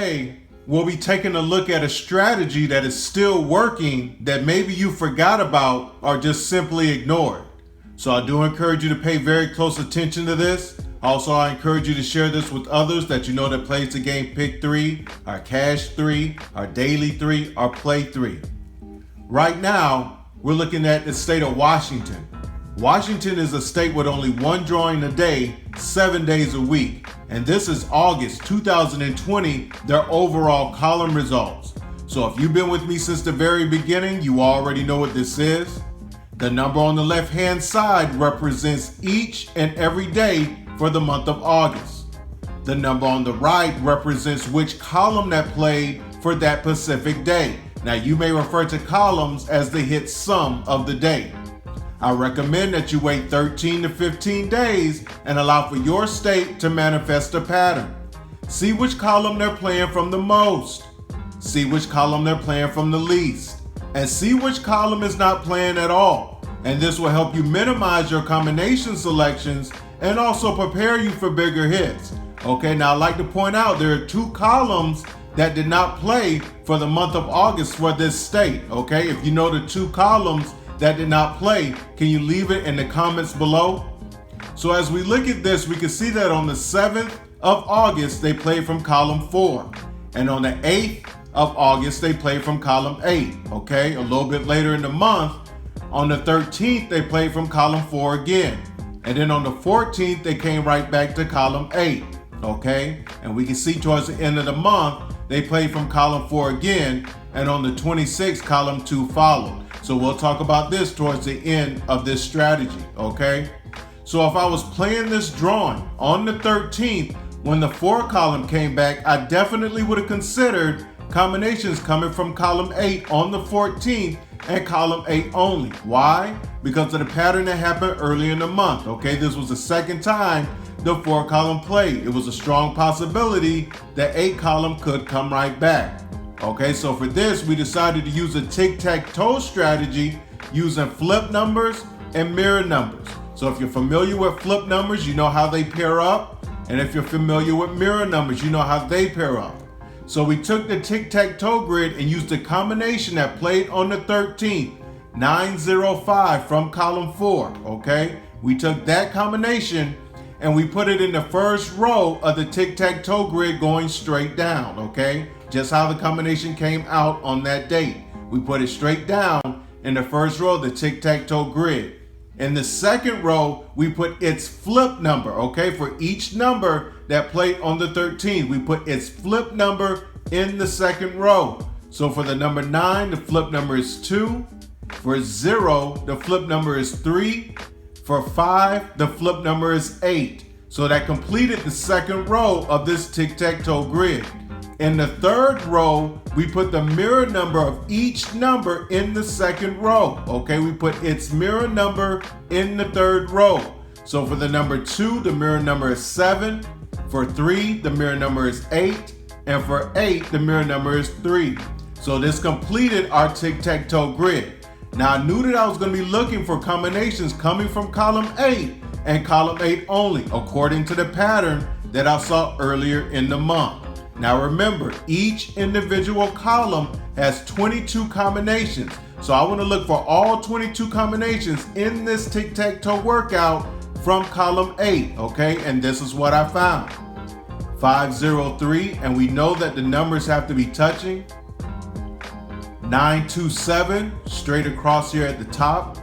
today, we'll be taking a look at a strategy that is still working that maybe you forgot about or just simply ignored. So I do encourage you to pay very close attention to this. Also, I encourage you to share this with others that you know that plays the game Pick 3, or Cash 3, or Daily 3, or Play 3. Right now, we're looking at the state of Washington. Washington is a state with only one drawing a day, 7 days a week. And this is August 2020, their overall column results. So if you've been with me since the very beginning, you already know what this is. The number on the left-hand side represents each and every day for the month of August. The number on the right represents which column that played for that specific day. Now you may refer to columns as the hit sum of the day. I recommend that you wait 13 to 15 days and allow for your state to manifest a pattern. See which column they're playing from the most. See which column they're playing from the least. And see which column is not playing at all. And this will help you minimize your combination selections and also prepare you for bigger hits. Okay, now I'd like to point out there are two columns that did not play for the month of August for this state. Okay, if you know the two columns that did not play, can you leave it in the comments below? So as we look at this, we can see that on the 7th of August, they played from column 4. And on the 8th of August, they played from column 8. Okay, a little bit later in the month, on the 13th, they played from column 4 again. And then on the 14th, they came right back to column 8. Okay, and we can see towards the end of the month, they played from column 4 again. And on the 26th, column 2 followed. So we'll talk about this towards the end of this strategy, okay? So if I was playing this drawing on the 13th, when the 4 column came back, I definitely would have considered combinations coming from column 8 on the 14th and column 8 only. Why? Because of the pattern that happened early in the month, okay? This was the second time the 4 column played. It was a strong possibility that 8 column could come right back. Okay, so for this, we decided to use a tic-tac-toe strategy using flip numbers and mirror numbers. So if you're familiar with flip numbers, you know how they pair up. And if you're familiar with mirror numbers, you know how they pair up. So we took the tic-tac-toe grid and used the combination that played on the 13th, 905 from column 4, okay? We took that combination and we put it in the first row of the tic-tac-toe grid going straight down, okay? Just how the combination came out on that date. We put it straight down in the first row of the tic-tac-toe grid. In the second row, we put its flip number, okay? For each number that played on the 13th, we put its flip number in the second row. So for the number 9, the flip number is 2. For 0, the flip number is 3. For 5, the flip number is 8. So that completed the second row of this tic-tac-toe grid. In the third row, we put the mirror number of each number in the second row. Okay, we put its mirror number in the third row. So for the number 2, the mirror number is 7. For 3, the mirror number is 8. And for 8, the mirror number is 3. So this completed our tic-tac-toe grid. Now I knew that I was going to be looking for combinations coming from column 8 and column 8 only, according to the pattern that I saw earlier in the month. Now remember, each individual column has 22 combinations. So I want to look for all 22 combinations in this tic-tac-toe workout from column 8, okay? And this is what I found. 503, and we know that the numbers have to be touching. 927, straight across here at the top.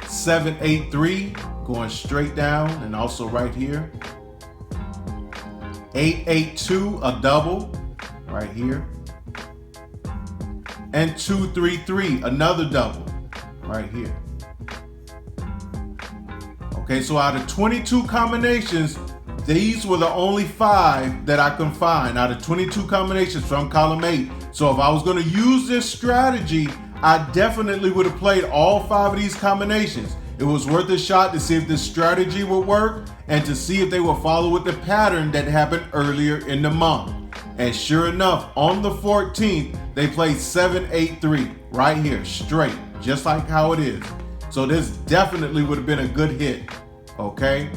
783, going straight down and also right here. 882, a double, right here. And 233, another double, right here. Okay, so out of 22 combinations, these were the only 5 that I could find out of 22 combinations from column 8. So if I was going to use this strategy, I definitely would have played all 5 of these combinations. It was worth a shot to see if this strategy would work and to see if they would follow with the pattern that happened earlier in the month. And sure enough, on the 14th, they played 783 right here, straight, just like how it is. So this definitely would have been a good hit, okay?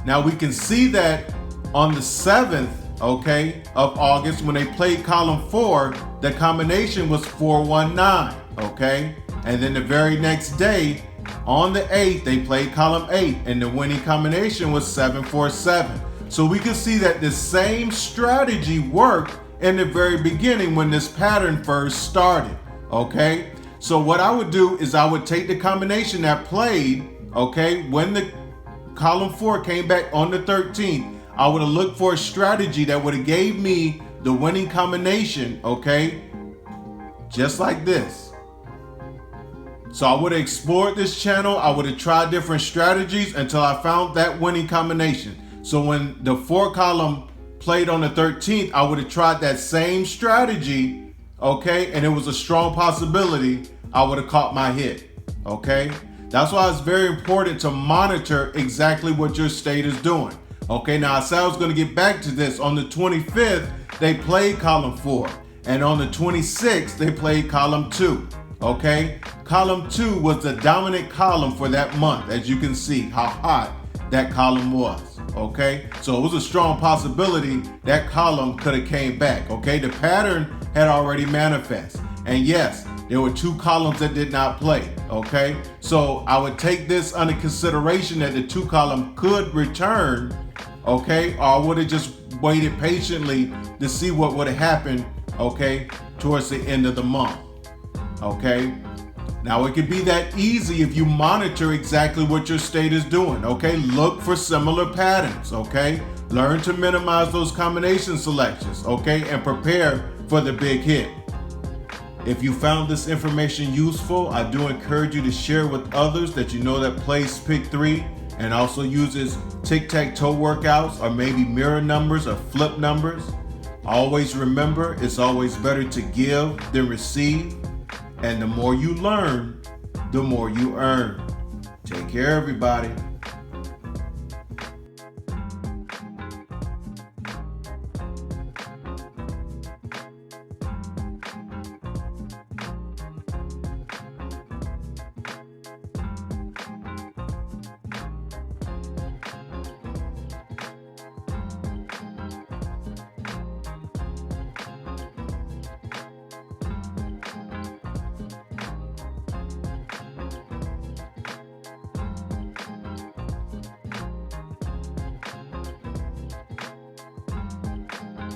Now we can see that on the 7th, okay, of August, when they played column 4, the combination was 419, okay? And then the very next day, on the 8th, they played column 8, and the winning combination was 747. So we can see that the same strategy worked in the very beginning when this pattern first started, okay? So what I would do is I would take the combination that played, okay, when the column 4 came back on the 13th, I would have looked for a strategy that would have gave me the winning combination, okay, just like this. So I would have explored this channel. I would have tried different strategies until I found that winning combination. So when the 4 column played on the 13th, I would have tried that same strategy, okay, and it was a strong possibility I would have caught my hit, okay? That's why it's very important to monitor exactly what your state is doing. Okay, now I said I was going to get back to this. On the 25th, they played column 4. And on the 26th, they played column 2. Okay, column 2 was the dominant column for that month, as you can see how hot that column was. Okay, so it was a strong possibility that column could have came back. Okay, the pattern had already manifest. And yes, there were 2 columns that did not play, okay? So I would take this under consideration that the 2 column could return, okay? Or I would have just waited patiently to see what would have happened, okay, towards the end of the month, okay? Now it could be that easy if you monitor exactly what your state is doing, okay? Look for similar patterns, okay? Learn to minimize those combination selections, okay? And prepare for the big hit. If you found this information useful, I do encourage you to share with others that you know that plays Pick 3 and also uses tic-tac-toe workouts or maybe mirror numbers or flip numbers. Always remember, it's always better to give than receive. And the more you learn, the more you earn. Take care, everybody.